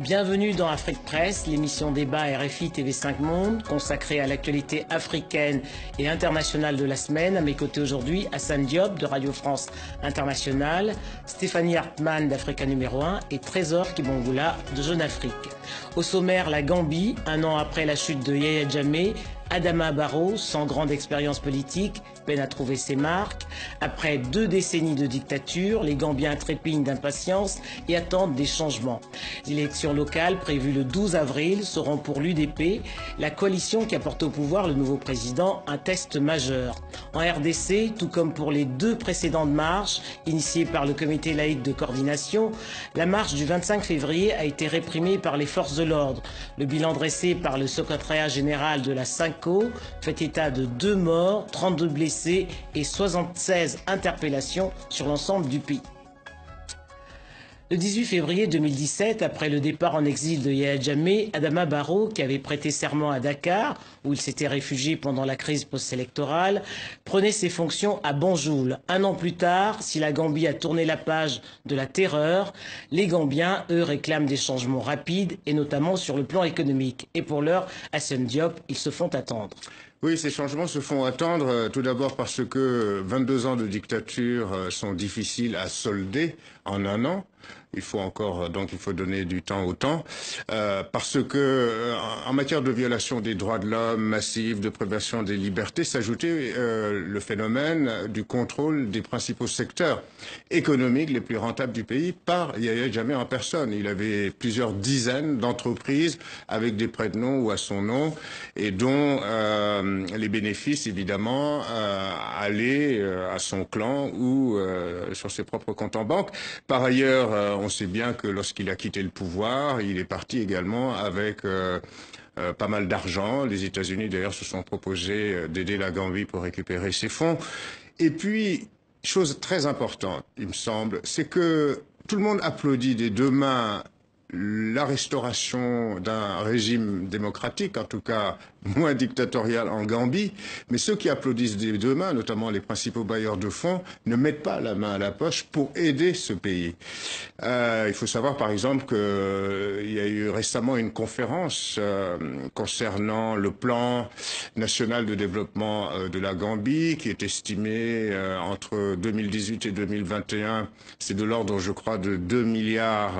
Bienvenue dans Afrique Presse, l'émission débat RFI TV5 Monde, consacrée à l'actualité africaine et internationale de la semaine. À mes côtés aujourd'hui, Hassan Diop de Radio France Internationale, Stéphanie Hartmann d'Africa numéro 1 et Trésor Kibongula de Jeune Afrique. Au sommaire, la Gambie, un an après la chute de Yahya Jammeh, Adama Barrow, sans grande expérience politique, peine à trouver ses marques. Après 2 décennies de dictature, les Gambiens trépignent d'impatience et attendent des changements. Les élections locales prévues le 12 avril seront pour l'UDP, la coalition qui apporte au pouvoir le nouveau président, un test majeur. En RDC, tout comme pour les 2 précédentes marches initiées par le comité laïque de coordination, la marche du 25 février a été réprimée par les forces de l'ordre. Le bilan dressé par le secrétariat général de la SYNCO fait état de 2 morts, 32 blessés et 76 interpellations sur l'ensemble du pays. Le 18 février 2017, après le départ en exil de Yahya Jammeh, Adama Barrow, qui avait prêté serment à Dakar, où il s'était réfugié pendant la crise post-électorale, prenait ses fonctions à Banjul. Un an plus tard, si la Gambie a tourné la page de la terreur, les Gambiens, eux, réclament des changements rapides, et notamment sur le plan économique. Et pour l'heure, Hassan Diop, ils se font attendre. Oui, ces changements se font attendre, tout d'abord parce que 22 ans de dictature sont difficiles à solder en un an. Il faut encore, donc il faut donner du temps au temps, parce que en matière de violation des droits de l'homme massive, de privation des libertés, s'ajoutait le phénomène du contrôle des principaux secteurs économiques les plus rentables du pays par Yahya Jammeh en personne. Il avait plusieurs dizaines d'entreprises avec des prêts de nom ou à son nom, et dont les bénéfices, évidemment, allaient à son clan ou sur ses propres comptes en banque. Par ailleurs, on sait bien que lorsqu'il a quitté le pouvoir, il est parti également avec pas mal d'argent. Les États-Unis, d'ailleurs, se sont proposés d'aider la Gambie pour récupérer ses fonds. Et puis, chose très importante, il me semble, c'est que tout le monde applaudit des 2 mains la restauration d'un régime démocratique, en tout cas moins dictatorial en Gambie, mais ceux qui applaudissent des 2 mains, notamment les principaux bailleurs de fonds, ne mettent pas la main à la poche pour aider ce pays. Il faut savoir par exemple qu'il y a eu récemment une conférence concernant le plan national de développement de la Gambie, qui est estimé entre 2018 et 2021, c'est de l'ordre, je crois, de 2 milliards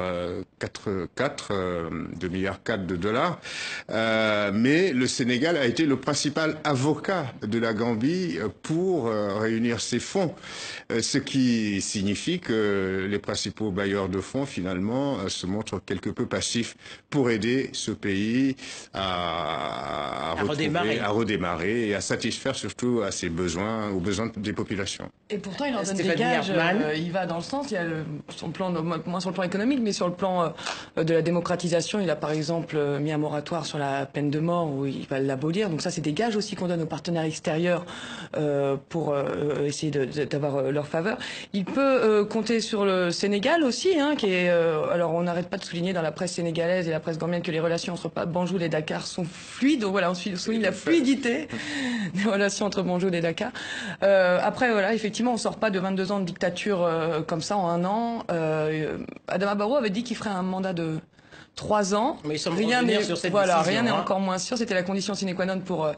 2 milliards 4 de dollars, mais le Sénégal a été le principal avocat de la Gambie pour réunir ces fonds, ce qui signifie que les principaux bailleurs de fonds finalement se montrent quelque peu passifs pour aider ce pays à redémarrer et à satisfaire surtout à ses besoins, aux besoins des populations. Et pourtant il en donne des gages, il va dans le sens, il y a son plan, moins sur le plan économique, mais sur le plan de la démocratisation, il a par exemple mis un moratoire sur la peine de mort où il va l'abolir. Donc ça, c'est des gages aussi qu'on donne aux partenaires extérieurs pour essayer d'avoir leur faveur. Il peut compter sur le Sénégal aussi, hein, qui est. Alors on n'arrête pas de souligner dans la presse sénégalaise et la presse gambienne que les relations entre Banjul et Dakar sont fluides. Donc voilà, on souligne la fluidité des relations entre Banjul et Dakar. Après, voilà, effectivement, on sort pas de 22 ans de dictature comme ça en un an. Adama Barrow avait dit qu'il ferait un mandat de 3 ans. Mais rien n'est encore moins sûr. C'était la condition sine qua non pour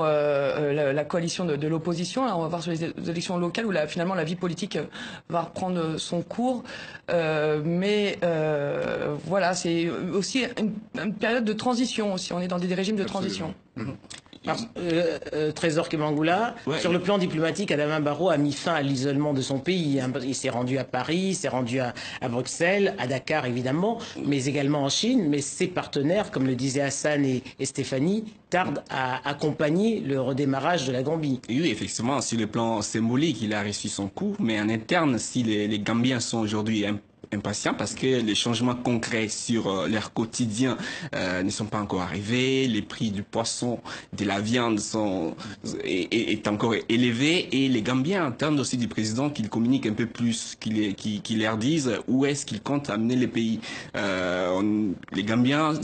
la coalition de l'opposition. Alors on va voir sur les élections locales où finalement la vie politique va reprendre son cours. Voilà, c'est aussi une période de transition aussi. On est dans des régimes de transition. Trésor Kibongula, sur le plan diplomatique, Adama Barrow a mis fin à l'isolement de son pays. Il s'est rendu à Paris, il s'est rendu à Bruxelles, à Dakar évidemment, mais également en Chine. Mais ses partenaires, comme le disaient Hassan et Stéphanie, tardent à accompagner le redémarrage de la Gambie. Oui, effectivement, sur le plan symbolique, il a reçu son coup, mais en interne, si les Gambiens sont aujourd'hui impatients parce que les changements concrets sur leur quotidien ne sont pas encore arrivés. Les prix du poisson, de la viande est encore élevé et les Gambiens attendent aussi du président qu'il communique un peu plus, qu'il leur dise où est-ce qu'il compte amener le pays. Les Gambiens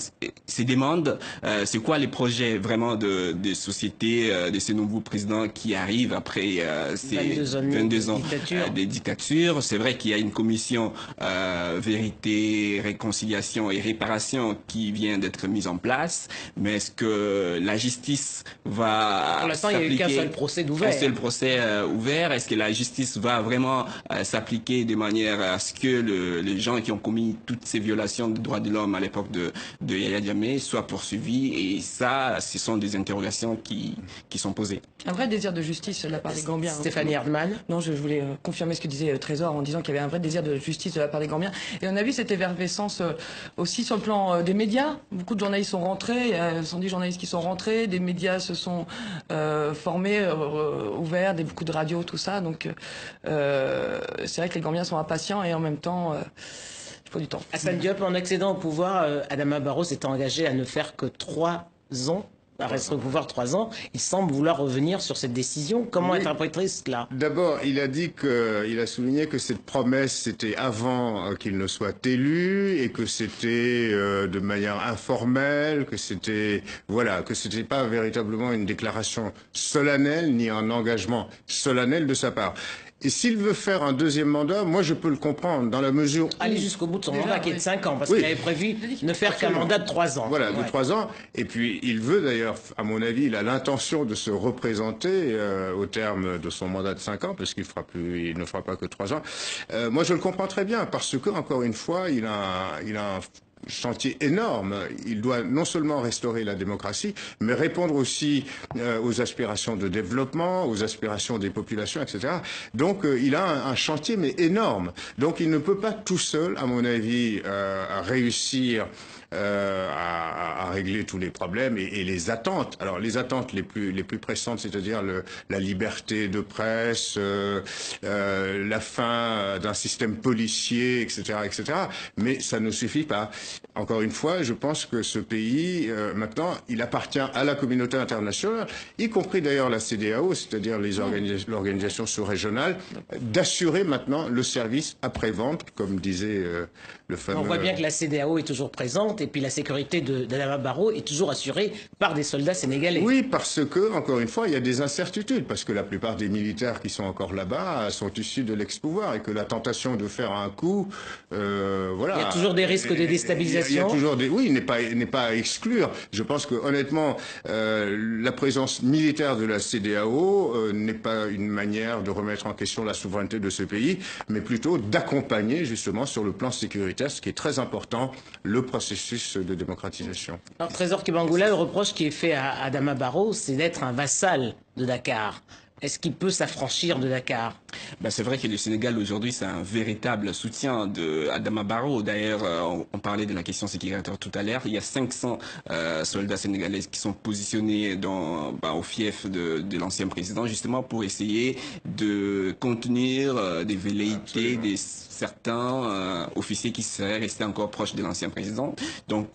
se demandent c'est quoi les projets vraiment de société de ce nouveau président qui arrive après ces 22 ans de dictature. C'est vrai qu'il y a une commission vérité, réconciliation et réparation qui vient d'être mise en place, mais est-ce que la justice va pour l'instant, il n'y a eu qu'un seul procès d'ouvert. Un seul procès ouvert. Est-ce que la justice va vraiment s'appliquer de manière à ce que les gens qui ont commis toutes ces violations des droits de l'homme à l'époque de Yaya Jammeh soient poursuivis? Et ça, ce sont des interrogations qui sont posées. Un vrai désir de justice de la part des Gambiens. Stéphanie Herdman. Non, je voulais confirmer ce que disait Trésor en disant qu'il y avait un vrai désir de justice de la part des Gambiens. Et on a vu cette effervescence aussi sur le plan des médias. Beaucoup de journalistes sont rentrés, il y a 110 journalistes qui sont rentrés, des médias se sont formés, ouverts, beaucoup de radios, tout ça. Donc c'est vrai que les Gambiens sont impatients et en même temps, il faut du temps. Assane Diop, en accédant au pouvoir, Adama Barrow s'est engagé à ne faire que 3 ans. À rester au pouvoir 3 ans, il semble vouloir revenir sur cette décision. Comment interpréter cela? D'abord, il a souligné que cette promesse, c'était avant qu'il ne soit élu et que c'était de manière informelle, que c'était pas véritablement une déclaration solennelle ni un engagement solennel de sa part. Et s'il veut faire un deuxième mandat, moi je peux le comprendre dans la mesure où... Aller jusqu'au bout de son mandat qui est de 5 ans, parce qu'il avait prévu ne faire qu'un mandat de 3 ans. Voilà, de 3 ans. Et puis il veut d'ailleurs, à mon avis, il a l'intention de se représenter au terme de son mandat de 5 ans, parce qu'il ne fera pas que 3 ans. Moi je le comprends très bien, parce que, encore une fois, il a un chantier énorme. Il doit non seulement restaurer la démocratie, mais répondre aussi aux aspirations de développement, aux aspirations des populations, etc. Donc il a un chantier, mais énorme. Donc il ne peut pas tout seul, à mon avis, réussir à régler tous les problèmes et les attentes. Alors les attentes les plus pressantes, c'est-à-dire la liberté de presse, la fin d'un système policier, etc., etc. Mais ça ne suffit pas. Encore une fois, je pense que ce pays, maintenant, il appartient à la communauté internationale, y compris d'ailleurs la CEDEAO, c'est-à-dire l'organisation sous-régionale, d'assurer maintenant le service après-vente, comme disait le fameux... On voit bien que la CEDEAO est toujours présente et puis la sécurité d'Adama Barrow est toujours assurée par des soldats sénégalais. Oui, parce que, encore une fois, il y a des incertitudes, parce que la plupart des militaires qui sont encore là-bas sont issus de l'ex-pouvoir et que la tentation de faire un coup, voilà... Il y a toujours des risques de déstabilisation. Il y a toujours oui, il n'est pas à exclure. Je pense que honnêtement, la présence militaire de la CEDEAO n'est pas une manière de remettre en question la souveraineté de ce pays, mais plutôt d'accompagner justement sur le plan sécuritaire, ce qui est très important, le processus de démocratisation. Alors Trésor Kibangula, le reproche qui est fait à Adama Barrow, c'est d'être un vassal de Dakar. Est-ce qu'il peut s'affranchir de Dakar? C'est vrai que le Sénégal aujourd'hui, c'est un véritable soutien de Adama Barrow. D'ailleurs, on parlait de la question sécuritaire tout à l'heure. Il y a 500 soldats sénégalais qui sont positionnés au fief de l'ancien président, justement pour essayer de contenir des velléités de certains officiers qui seraient restés encore proches de l'ancien président. Donc,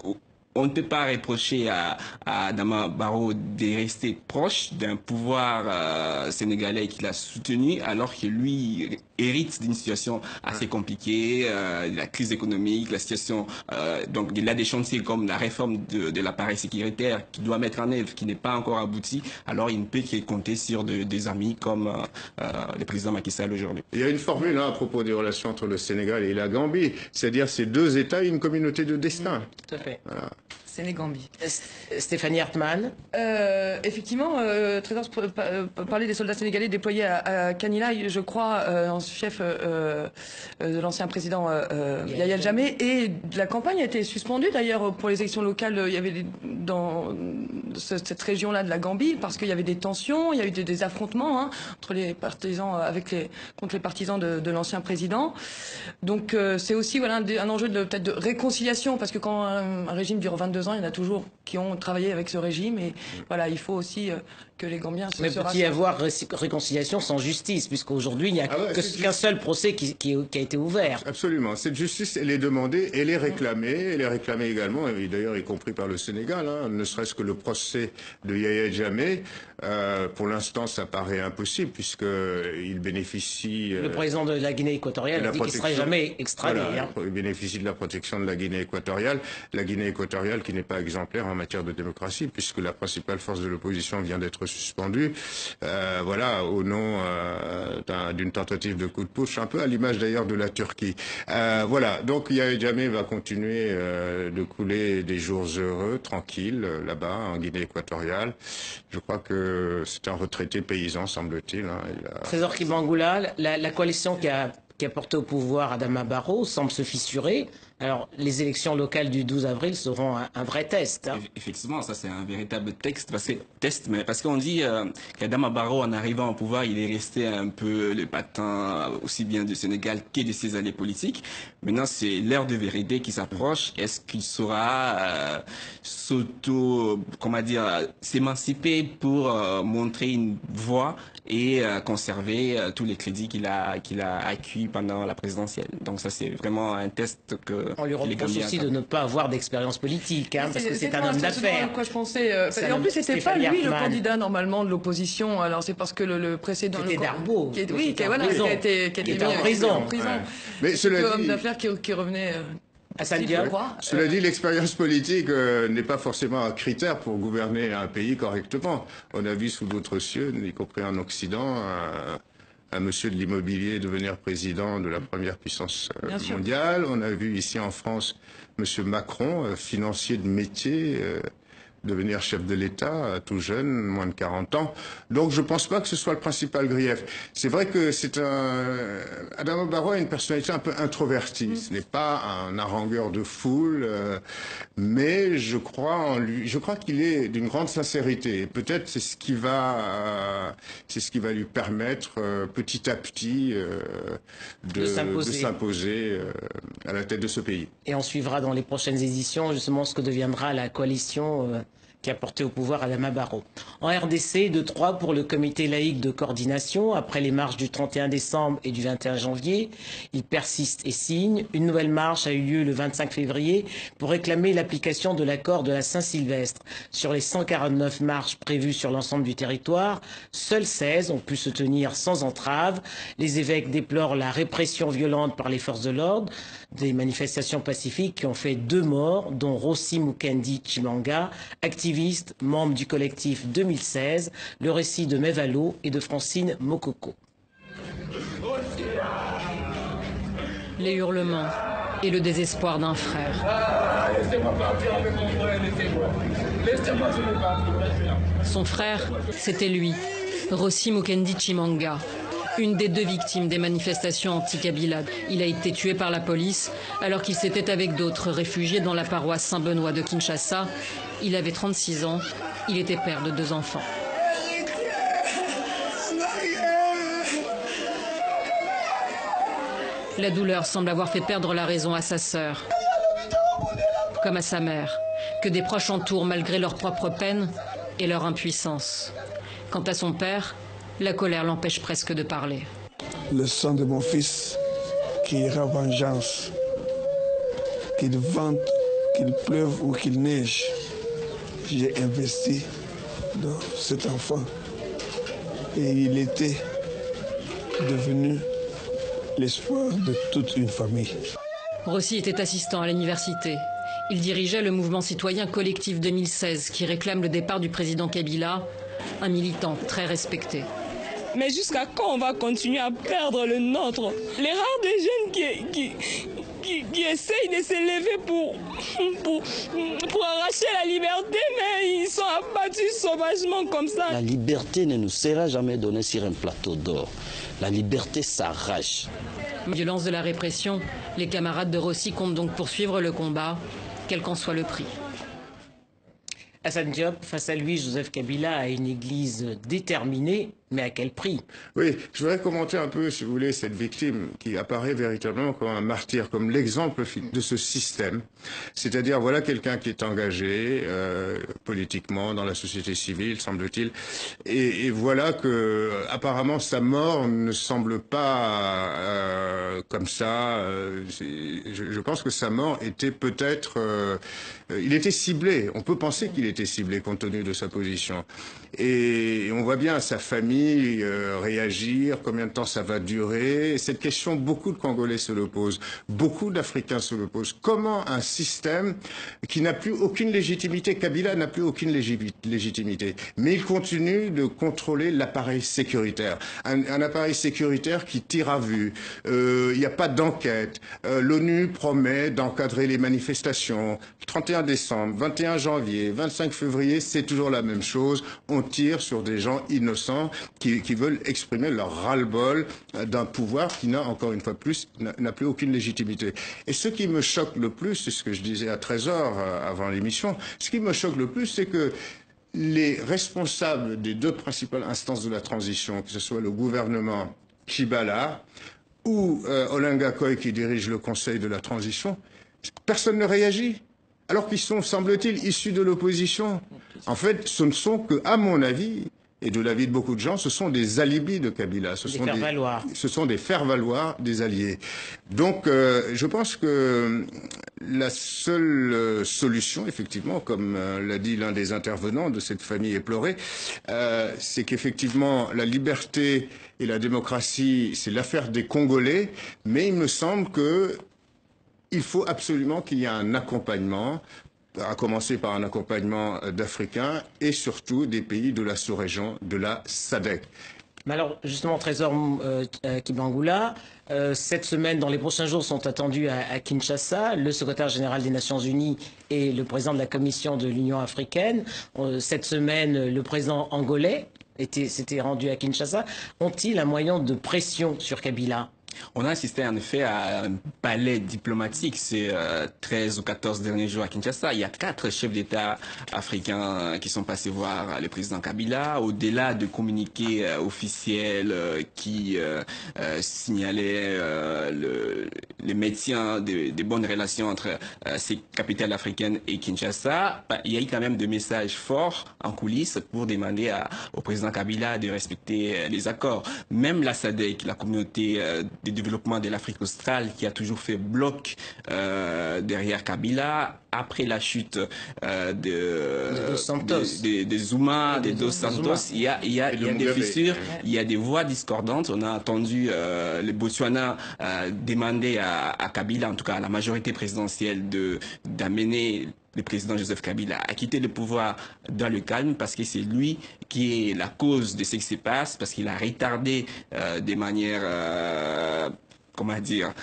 on ne peut pas reprocher à Adama Barrow de rester proche d'un pouvoir sénégalais qui l'a soutenu, alors que lui hérite d'une situation assez compliquée, la crise économique, la situation, donc il a des chantiers comme la réforme de l'appareil sécuritaire qu'il doit mettre en œuvre, qui n'est pas encore abouti, alors il ne peut que compter sur des amis comme le président Macky Sall aujourd'hui. Il y a une formule à propos des relations entre le Sénégal et la Gambie, c'est-à-dire ces deux États, une communauté de destin. Tout à fait. Voilà. Sénégambie. Stéphanie Hartmann. Effectivement, Trésor parlait des soldats sénégalais déployés à Kanilaï, je crois, en chef de l'ancien président Yahya Jammeh. Et la campagne a été suspendue d'ailleurs pour les élections locales. Il y avait dans cette région-là de la Gambie, parce qu'il y avait des tensions, il y a eu des affrontements entre les partisans contre les partisans de l'ancien président. Donc c'est aussi un enjeu peut-être de réconciliation, parce que quand un régime dure 22 ans, il y en a toujours qui ont travaillé avec ce régime, et voilà, il faut aussi que les Gambiens se rassemblent. Mais peut-il y avoir réconciliation sans justice, puisqu'aujourd'hui il n'y a qu'un seul procès qui a été ouvert? Absolument. Cette justice, elle est demandée, elle est réclamée également, et d'ailleurs y compris par le Sénégal, ne serait-ce que le procès de Yahya Jammeh. Pour l'instant, ça paraît impossible, puisqu'il bénéficie... le président de la Guinée équatoriale a dit qu'il ne serait jamais extradé. Voilà, il bénéficie de la protection de la Guinée équatoriale. La Guinée équatoriale qui n'est pas exemplaire en matière de démocratie, puisque la principale force de l'opposition vient d'être suspendu, voilà, au nom d'une tentative de coup de pouce, un peu à l'image d'ailleurs de la Turquie. Voilà, donc Yahya Jammeh va continuer de couler des jours heureux, tranquilles, là-bas, en Guinée équatoriale. Je crois que c'est un retraité paysan, semble-t-il. Hein. Trésor Kimangula, la coalition qui a porté au pouvoir Adama Barrow semble se fissurer. Alors, les élections locales du 12 avril seront un vrai test. Hein. Effectivement, ça c'est un véritable parce qu'on dit qu'Adama Barrow, en arrivant au pouvoir, il est resté un peu le patin aussi bien du Sénégal que de ses alliés politiques. Maintenant, c'est l'heure de vérité qui s'approche. Est-ce qu'il saura s'émanciper pour montrer une voie et conserver tous les crédits qu'il a acquis pendant la présidentielle. Donc ça, c'est vraiment un test que on lui reproche aussi de ne pas avoir d'expérience politique, hein, parce que c'est un homme d'affaires. C'est quoi je pensais. Et en plus, c'était pas lui le candidat normalement de l'opposition. Alors c'est parce que le précédent. C'était Darbo. Qui a été mis en prison. Ouais. Mais cela dit, homme d'affaires qui revenait. Hassan Diop. Cela dit, l'expérience politique n'est pas forcément un critère pour gouverner un pays correctement. On a vu sous d'autres cieux, y compris en Occident, un monsieur de l'immobilier devenir président de la première puissance mondiale. On a vu ici en France monsieur Macron, financier de métier, devenir chef de l'État, tout jeune, moins de 40 ans. Donc je pense pas que ce soit le principal grief. C'est vrai que Adama Barrow a une personnalité un peu introvertie. Ce n'est pas un harangueur de foule, mais je crois en lui. Je crois qu'il est d'une grande sincérité. Et peut-être c'est ce qui va lui permettre petit à petit de s'imposer à la tête de ce pays. Et on suivra dans les prochaines éditions justement ce que deviendra la coalition qui a porté au pouvoir Adama Barrow. En RDC, 2-3 pour le comité laïque de coordination. Après les marches du 31 décembre et du 21 janvier, il persiste et signe. Une nouvelle marche a eu lieu le 25 février pour réclamer l'application de l'accord de la Saint-Sylvestre. Sur les 149 marches prévues sur l'ensemble du territoire, seules 16 ont pu se tenir sans entrave. Les évêques déplorent la répression violente par les forces de l'ordre, des manifestations pacifiques qui ont fait 2 morts, dont Rossi Mukendi Chimanga, activiste, membre du collectif 2016, le récit de Mevalo et de Francine Mokoko. Les hurlements et le désespoir d'un frère. Son frère, c'était lui, Rossi Mukendi Chimanga, une des 2 victimes des manifestations anti-Kabila. Il a été tué par la police alors qu'il s'était avec d'autres réfugiés dans la paroisse Saint-Benoît de Kinshasa. Il avait 36 ans, il était père de 2 enfants. La douleur semble avoir fait perdre la raison à sa sœur, comme à sa mère, que des proches entourent malgré leur propre peine et leur impuissance. Quant à son père, la colère l'empêche presque de parler. Le sang de mon fils qui ira vengeance, qu'il vente, qu'il pleuve ou qu'il neige, j'ai investi dans cet enfant et il était devenu l'espoir de toute une famille. Rossi était assistant à l'université. Il dirigeait le mouvement citoyen Collectif 2016 qui réclame le départ du président Kabila, un militant très respecté. Mais jusqu'à quand on va continuer à perdre le nôtre? Les rares des jeunes qui essayent de s'élever pour arracher la liberté, mais ils sont abattus sauvagement comme ça. La liberté ne nous sera jamais donnée sur un plateau d'or. La liberté s'arrache. Violence de la répression, les camarades de Rossi comptent donc poursuivre le combat, quel qu'en soit le prix. Hassan Diop, face à lui, Joseph Kabila a une église déterminée, mais à quel prix? Oui, je voudrais commenter un peu, si vous voulez, cette victime qui apparaît véritablement comme un martyr, comme l'exemple de ce système. C'est-à-dire, voilà quelqu'un qui est engagé politiquement dans la société civile, semble-t-il, et voilà que apparemment sa mort ne semble pas comme ça. Je pense que sa mort était peut-être, il était ciblé. On peut penser qu'il était ciblé compte tenu de sa position. Et on voit bien sa famille l'économie réagir, combien de temps ça va durer. Et cette question, beaucoup de Congolais se le posent, beaucoup d'Africains se le posent. Comment un système qui n'a plus aucune légitimité, Kabila n'a plus aucune légitimité, mais il continue de contrôler l'appareil sécuritaire. Un appareil sécuritaire qui tire à vue, il n'y a pas d'enquête. L'ONU promet d'encadrer les manifestations. 31 décembre, 21 janvier, 25 février, c'est toujours la même chose. On tire sur des gens innocents qui veulent exprimer leur ras-le-bol d'un pouvoir qui n'a, encore une fois plus, n'a plus aucune légitimité. Et ce qui me choque le plus, c'est ce que je disais à Trésor avant l'émission, ce qui me choque le plus, c'est que les responsables des deux principales instances de la transition, que ce soit le gouvernement Tshibala ou Olenga Koy qui dirige le Conseil de la transition, personne ne réagit, alors qu'ils sont, semble-t-il, issus de l'opposition. En fait, ce ne sont que, à mon avis, et de l'avis de beaucoup de gens, ce sont des alibis de Kabila. Ce sont des faire-valoir des alliés. Donc, je pense que la seule solution, effectivement, comme l'a dit l'un des intervenants de cette famille éplorée, c'est qu'effectivement, la liberté et la démocratie, c'est l'affaire des Congolais, mais il me semble que il faut absolument qu'il y ait un accompagnement, à commencer par un accompagnement d'Africains et surtout des pays de la sous-région, de la SADC. Mais alors, justement, Trésor Kibangula, cette semaine, dans les prochains jours, sont attendus à Kinshasa le secrétaire général des Nations Unies et le président de la Commission de l'Union africaine. Cette semaine, le président angolais s'était rendu à Kinshasa. Ont-ils un moyen de pression sur Kabila ? On a assisté en effet à un ballet diplomatique ces 13 ou 14 derniers jours à Kinshasa. Il y a 4 chefs d'État africains qui sont passés voir le président Kabila, au-delà de communiqués officiels qui signalaient le maintien des bonnes relations entre ces capitales africaines et Kinshasa. Il y a eu quand même des messages forts en coulisses pour demander au président Kabila de respecter les accords. Même la SADC, la communauté du développement de l'Afrique australe, qui a toujours fait bloc derrière Kabila, après la chute des Zuma, des Dos Santos, il y a des fissures, il y a des voix discordantes. On a entendu le Botswana demander à Kabila, en tout cas à la majorité présidentielle, d'amener le président Joseph Kabila a quitté le pouvoir dans le calme parce que c'est lui qui est la cause de ce qui se passe, parce qu'il a retardé de manière comment dire,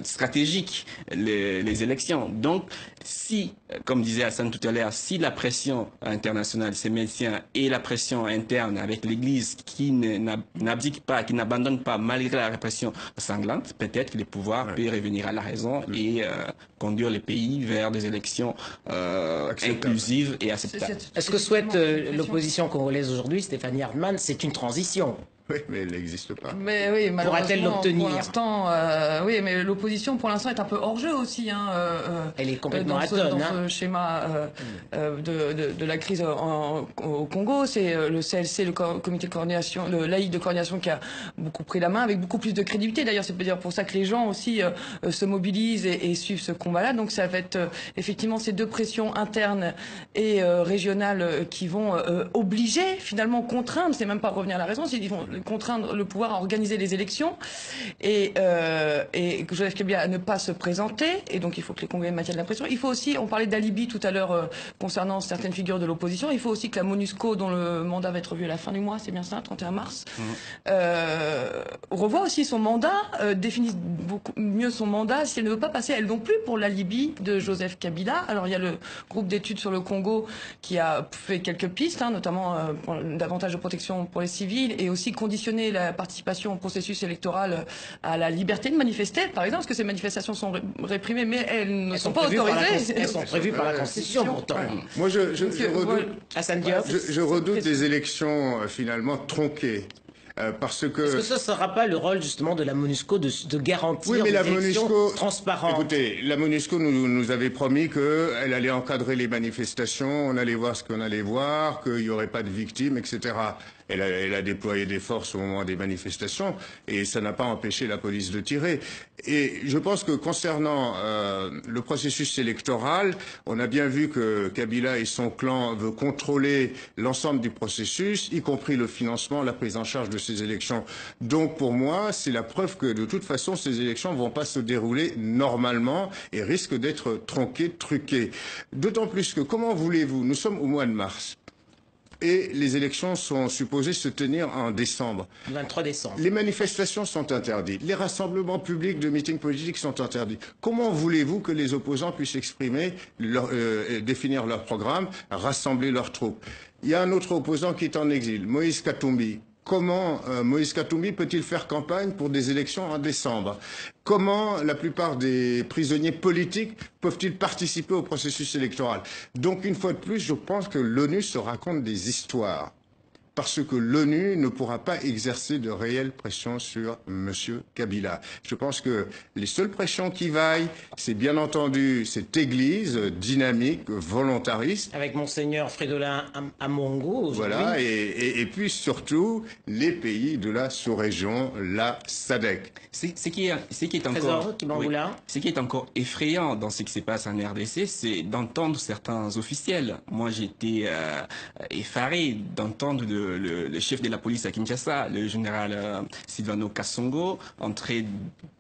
stratégique les élections. Donc, si, comme disait Hassan tout à l'heure, si la pression internationale se maintient et la pression interne avec l'Église qui n'abdique pas, qui n'abandonne pas malgré la répression sanglante, peut-être que le pouvoir peut revenir à la raison et conduire le pays vers des élections inclusives et acceptables. Est-ce que souhaite l'opposition congolaise aujourd'hui, Stéphanie Hardman, c'est une transition? Oui, mais elle n'existe pas. Mais oui, pourra-t-elle l'obtenir? Pour l'instant, oui, mais l'opposition, pour l'instant, est un peu hors jeu aussi. Elle est complètement dans ce schéma de la crise au Congo. C'est le CLC, le comité de coordination, le laïc de coordination, qui a beaucoup pris la main, avec beaucoup plus de crédibilité. D'ailleurs, c'est peut-être pour ça que les gens aussi se mobilisent et suivent ce combat-là. Donc, ça va être effectivement ces deux pressions internes et régionales qui vont obliger, finalement, contraindre. C'est même pas revenir à la raison, ils vont contraindre le pouvoir à organiser les élections et que Joseph Kabila à ne pas se présenter, et donc il faut que les Congolais maintiennent la pression. Il faut aussi, on parlait d'alibi tout à l'heure concernant certaines figures de l'opposition, il faut aussi que la MONUSCO, dont le mandat va être revu à la fin du mois, c'est bien ça, 31 mars, revoit aussi son mandat, définisse beaucoup mieux son mandat, si elle ne veut pas passer elle non plus pour l'alibi de Joseph Kabila. Alors il y a le groupe d'études sur le Congo qui a fait quelques pistes, notamment davantage de protection pour les civils, et aussi conditionner la participation au processus électoral à la liberté de manifester, par exemple, parce que ces manifestations sont réprimées, mais elles ne sont pas autorisées. Elles sont prévues par la Constitution, pourtant. Moi, je redoute des élections finalement tronquées. Parce que... Est-ce que ce ne sera pas le rôle justement de la MONUSCO de garantir des élections transparentes? Écoutez, la MONUSCO nous avait promis qu'elle allait encadrer les manifestations, on allait voir ce qu'on allait voir, qu'il n'y aurait pas de victimes, etc. elle a déployé des forces au moment des manifestations et ça n'a pas empêché la police de tirer. Et je pense que concernant le processus électoral, on a bien vu que Kabila et son clan veulent contrôler l'ensemble du processus, y compris le financement, la prise en charge de ces élections. Donc pour moi, c'est la preuve que de toute façon, ces élections ne vont pas se dérouler normalement et risquent d'être tronquées, truquées. D'autant plus que, comment voulez-vous, nous sommes au mois de mars. Et les élections sont supposées se tenir en décembre. 23 décembre. Les manifestations sont interdites. Les rassemblements publics de meetings politiques sont interdits. Comment voulez-vous que les opposants puissent exprimer, définir leur programme, rassembler leurs troupes? Il y a un autre opposant qui est en exil, Moïse Katumbi. Comment Moïse Katumbi peut-il faire campagne pour des élections en décembre? Comment la plupart des prisonniers politiques peuvent-ils participer au processus électoral? Donc, une fois de plus, je pense que l'ONU se raconte des histoires. Parce que l'ONU ne pourra pas exercer de réelle pression sur M. Kabila. Je pense que les seules pressions qui vaillent, c'est bien entendu cette église dynamique, volontariste. Avec Monseigneur Fridolin Amongo. Voilà, et puis surtout les pays de la sous-région, la SADC. Ce qui est encore effrayant dans ce qui se passe en RDC, c'est d'entendre certains officiels. Moi, j'étais effaré d'entendre le chef de la police à Kinshasa, le général Silvano Kasongo, en train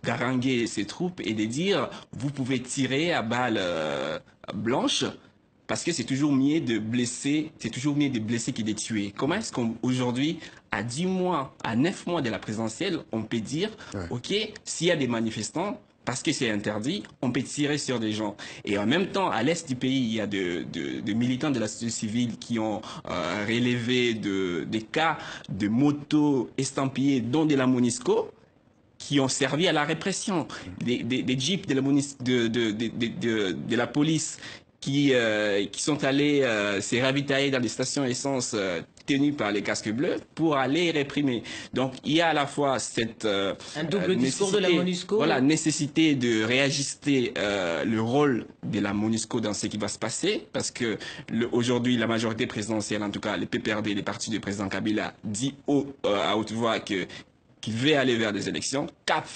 d'haranguer ses troupes et de dire « vous pouvez tirer à balles blanches » parce que c'est toujours mieux de blesser, que de tuer. Comment est-ce qu'aujourd'hui, à 10 mois, à 9 mois de la présidentielle, on peut dire « ok, s'il y a des manifestants, parce que c'est interdit, on peut tirer sur des gens. » Et en même temps, à l'est du pays, il y a de militants de la société civile qui ont relevé des cas de motos estampillées, dont de la Monisco, qui ont servi à la répression. Des jeeps de la police qui sont allés se ravitailler dans des stations essence tenues par les casques bleus pour aller réprimer. Donc il y a à la fois cette un double discours de la MONUSCO. Voilà, nécessité de réajuster le rôle de la MONUSCO dans ce qui va se passer, parce que aujourd'hui la majorité présidentielle, en tout cas les PPRD, les partis du président Kabila, dit à haute voix qu'il veut aller vers des élections, cap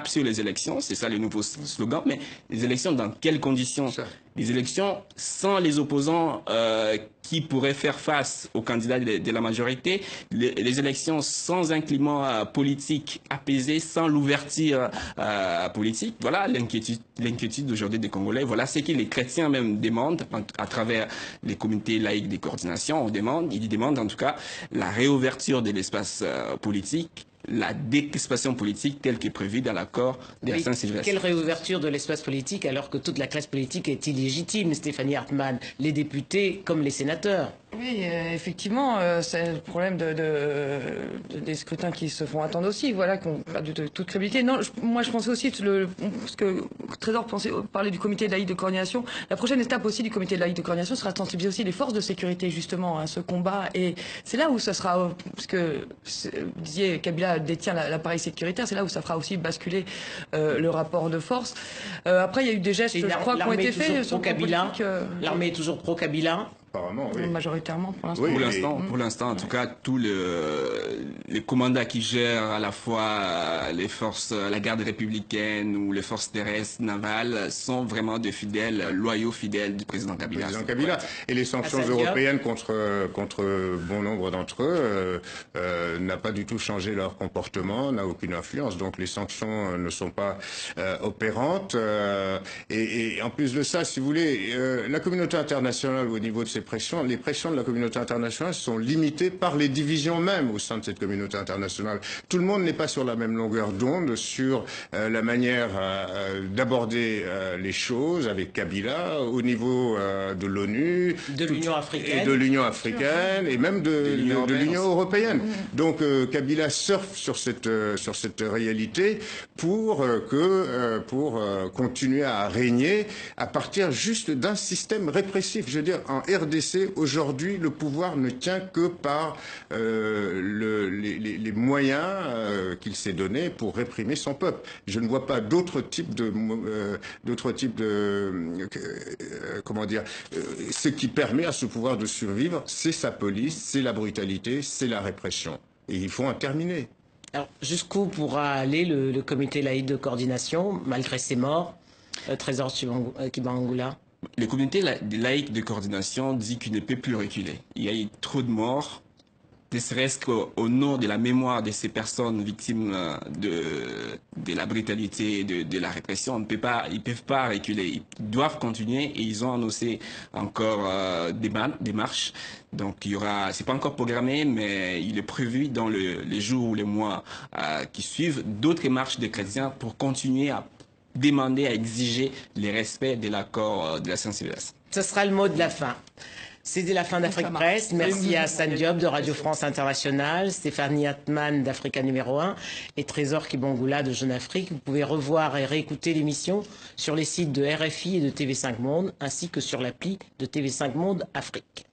sur les élections, c'est ça le nouveau slogan, mais les élections dans quelles conditions? Les élections sans les opposants qui pourraient faire face aux candidats de la majorité, les élections sans un climat politique apaisé, sans l'ouverture politique. Voilà l'inquiétude aujourd'hui des Congolais. Voilà ce que les chrétiens même demandent à travers les comités laïques des coordinations. Ils demandent en tout cas la réouverture de l'espace politique, la décrispation politique telle qu'est prévue dans l'accord de Saint-Sylvestre. Quelle réouverture de l'espace politique alors que toute la classe politique est illégitime, Stéphanie Hartmann, les députés comme les sénateurs? Oui, effectivement, c'est le problème des scrutins qui se font attendre aussi, voilà, qui ont perdu de toute crédibilité. Non, moi je pensais aussi, parce que Trésor parlait du comité laïque de coordination, la prochaine étape aussi du comité laïque de coordination sera de sensibiliser aussi les forces de sécurité justement à ce combat. Et c'est là où ça sera, parce que vous disiez Kabila détient l'appareil sécuritaire, c'est là où ça fera aussi basculer le rapport de force. Après, il y a eu des gestes, je crois, qui ont été faits sur Kabila. L'armée est toujours pro-Kabila. Oui. Majoritairement pour l'instant. Oui, pour l'instant, en tout cas, tous les commandants qui gèrent à la fois les forces, la garde républicaine ou les forces terrestres, navales, sont vraiment de loyaux fidèles du président Kabila. Et les sanctions européennes contre bon nombre d'entre eux n'a pas du tout changé leur comportement, n'a aucune influence. Donc les sanctions ne sont pas opérantes. Et en plus de ça, si vous voulez, la communauté internationale au niveau de ces les pressions de la communauté internationale sont limitées par les divisions même au sein de cette communauté internationale. Tout le monde n'est pas sur la même longueur d'onde sur la manière d'aborder les choses avec Kabila au niveau de l'ONU, de l'Union africaine, et de l'Union africaine et même de l'Union européenne. Donc Kabila surfe sur cette réalité pour continuer à régner à partir juste d'un système répressif. Je veux dire, en RDC, RDC, aujourd'hui, le pouvoir ne tient que par les moyens qu'il s'est donnés pour réprimer son peuple. Je ne vois pas d'autres types de comment dire, ce qui permet à ce pouvoir de survivre, c'est sa police, c'est la brutalité, c'est la répression. Et il faut en terminer. Alors, jusqu'où pourra aller le comité laïque de coordination, malgré ses morts, Trésor Kibangula? Le comité laïque de coordination dit qu'il ne peut plus reculer. Il y a eu trop de morts, ne serait-ce qu'au nom de la mémoire de ces personnes victimes de la brutalité, de la répression. Ils ne peuvent pas reculer. Ils doivent continuer et ils ont annoncé encore des marches. Donc il y aura, c'est pas encore programmé, mais il est prévu dans les jours ou les mois qui suivent d'autres marches de chrétiens pour continuer à demander, à exiger le respect de l'accord de la Saint-Sylvestre. Ce sera le mot de la fin. C'était la fin d'Afrique Presse. Merci à Hassan Diop de Radio France Internationale, Stéphanie Atman d'Africa numéro 1 et Trésor Kibangula de Jeune Afrique. Vous pouvez revoir et réécouter l'émission sur les sites de RFI et de TV5 Monde, ainsi que sur l'appli de TV5 Monde Afrique.